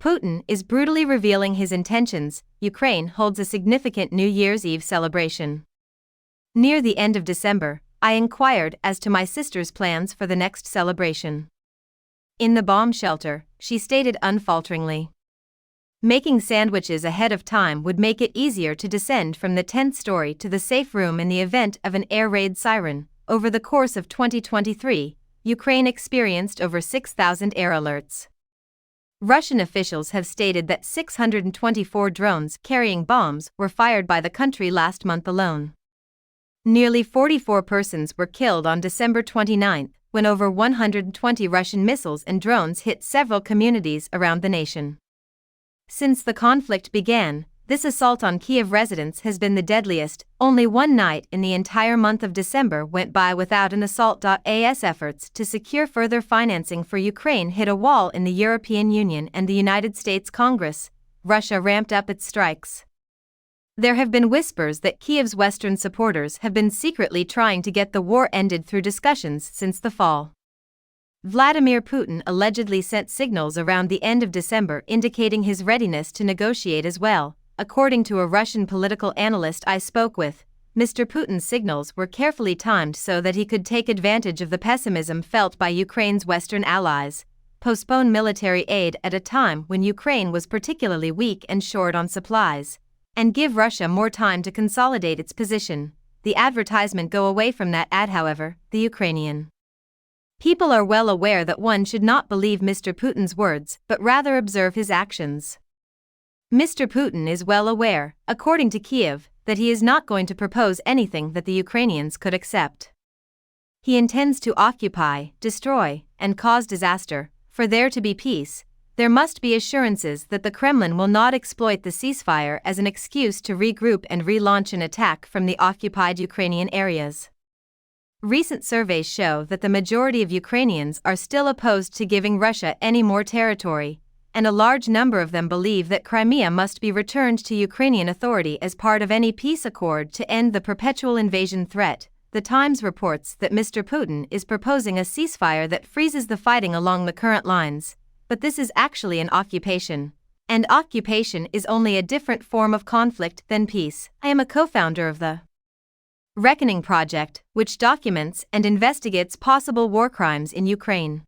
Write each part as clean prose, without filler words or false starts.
Putin is brutally revealing his intentions. Ukraine holds a significant New Year's Eve celebration. Near the end of December, I inquired as to my sister's plans for the next celebration. In the bomb shelter, she stated unfalteringly, making sandwiches ahead of time would make it easier to descend from the 10th story to the safe room in the event of an air raid siren. Over the course of 2023, Ukraine experienced over 6,000 air alerts. Russian officials have stated that 624 drones carrying bombs were fired by the country last month alone. Nearly 44 persons were killed on December 29, when over 120 Russian missiles and drones hit several communities around the nation. Since the conflict began, this assault on Kyiv residents has been the deadliest. Only one night in the entire month of December went by without an assault. As efforts to secure further financing for Ukraine hit a wall in the European Union and the United States Congress, Russia ramped up its strikes. There have been whispers that Kyiv's Western supporters have been secretly trying to get the war ended through discussions since the fall. Vladimir Putin allegedly sent signals around the end of December indicating his readiness to negotiate as well. According to a Russian political analyst I spoke with, Mr. Putin's signals were carefully timed so that he could take advantage of the pessimism felt by Ukraine's Western allies, postpone military aid at a time when Ukraine was particularly weak and short on supplies, and give Russia more time to consolidate its position. The advertisement go away from that ad, however, the Ukrainian people are well aware that one should not believe Mr. Putin's words but rather observe his actions. Mr. Putin is well aware, according to Kyiv, that he is not going to propose anything that the Ukrainians could accept. He intends to occupy, destroy, and cause disaster. For there to be peace, there must be assurances that the Kremlin will not exploit the ceasefire as an excuse to regroup and relaunch an attack from the occupied Ukrainian areas. Recent surveys show that the majority of Ukrainians are still opposed to giving Russia any more territory, and a large number of them believe that Crimea must be returned to Ukrainian authority as part of any peace accord to end the perpetual invasion threat. The Times reports that Mr. Putin is proposing a ceasefire that freezes the fighting along the current lines, but this is actually an occupation. And occupation is only a different form of conflict than peace. I am a co-founder of the Reckoning Project, which documents and investigates possible war crimes in Ukraine.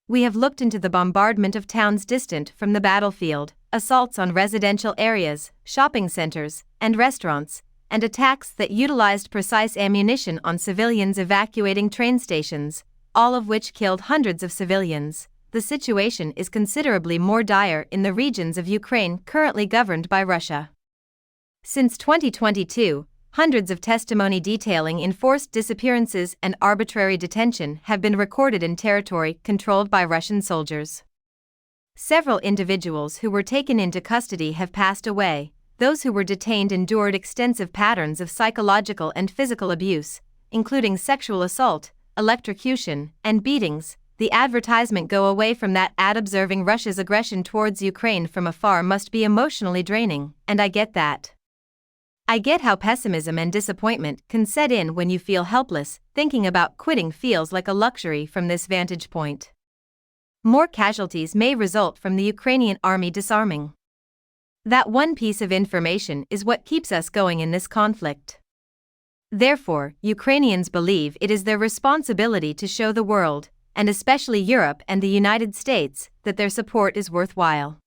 We have looked into the bombardment of towns distant from the battlefield, assaults on residential areas, shopping centers, and restaurants, and attacks that utilized precise ammunition on civilians evacuating train stations, all of which killed hundreds of civilians. The situation is considerably more dire in the regions of Ukraine currently governed by Russia. Since 2022, hundreds of testimony detailing enforced disappearances and arbitrary detention have been recorded in territory controlled by Russian soldiers. Several individuals who were taken into custody have passed away. Those who were detained endured extensive patterns of psychological and physical abuse, including sexual assault, electrocution, and beatings. The advertisement go away from that ad observing Russia's aggression towards Ukraine from afar must be emotionally draining, and I get that. I get how pessimism and disappointment can set in when you feel helpless. Thinking about quitting feels like a luxury from this vantage point. More casualties may result from the Ukrainian army disarming. That one piece of information is what keeps us going in this conflict. Therefore, Ukrainians believe it is their responsibility to show the world, and especially Europe and the United States, that their support is worthwhile.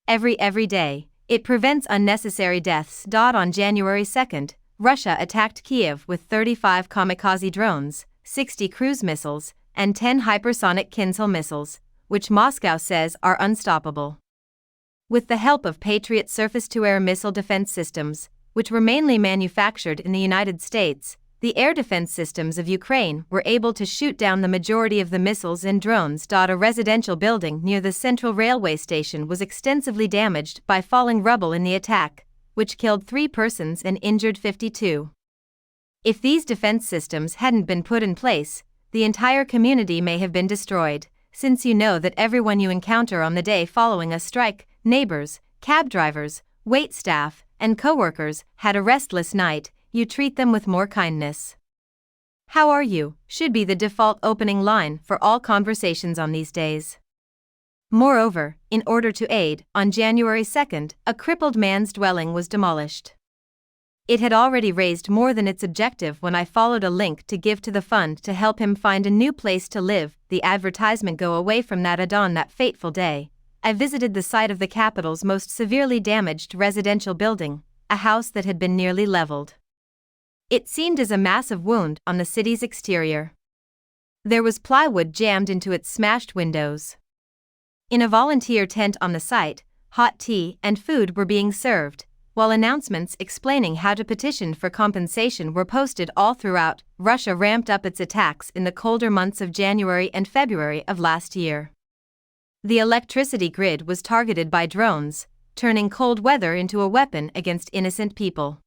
Every day, it prevents unnecessary deaths. On January 2, Russia attacked Kyiv with 35 kamikaze drones, 60 cruise missiles, and 10 hypersonic Kinzhal missiles, which Moscow says are unstoppable. With the help of Patriot surface-to-air missile defense systems, which were mainly manufactured in the United States, the air defense systems of Ukraine were able to shoot down the majority of the missiles and drones. A residential building near the central railway station was extensively damaged by falling rubble in the attack, which killed 3 persons and injured 52. If these defense systems hadn't been put in place, the entire community may have been destroyed, since you know that everyone you encounter on the day following a strike, neighbors, cab drivers, wait staff, and coworkers, had a restless night. You treat them with more kindness. How are you? Should be the default opening line for all conversations on these days. Moreover, in order to aid, on January 2, a crippled man's dwelling was demolished. It had already raised more than its objective when I followed a link to give to the fund to help him find a new place to live. The advertisement go away from that on that fateful day. I visited the site of the capital's most severely damaged residential building, a house that had been nearly leveled. It seemed as a massive wound on the city's exterior. There was plywood jammed into its smashed windows. In a volunteer tent on the site, hot tea and food were being served, while announcements explaining how to petition for compensation were posted all throughout. Russia ramped up its attacks in the colder months of January and February of last year. The electricity grid was targeted by drones, turning cold weather into a weapon against innocent people.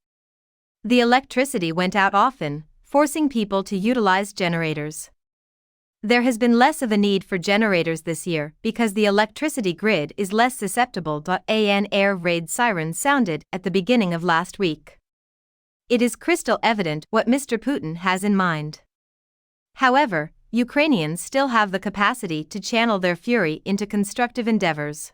The electricity went out often, forcing people to utilize generators. There has been less of a need for generators this year because the electricity grid is less susceptible. An air raid siren sounded at the beginning of last week. It is crystal evident what Mr. Putin has in mind. However, Ukrainians still have the capacity to channel their fury into constructive endeavors.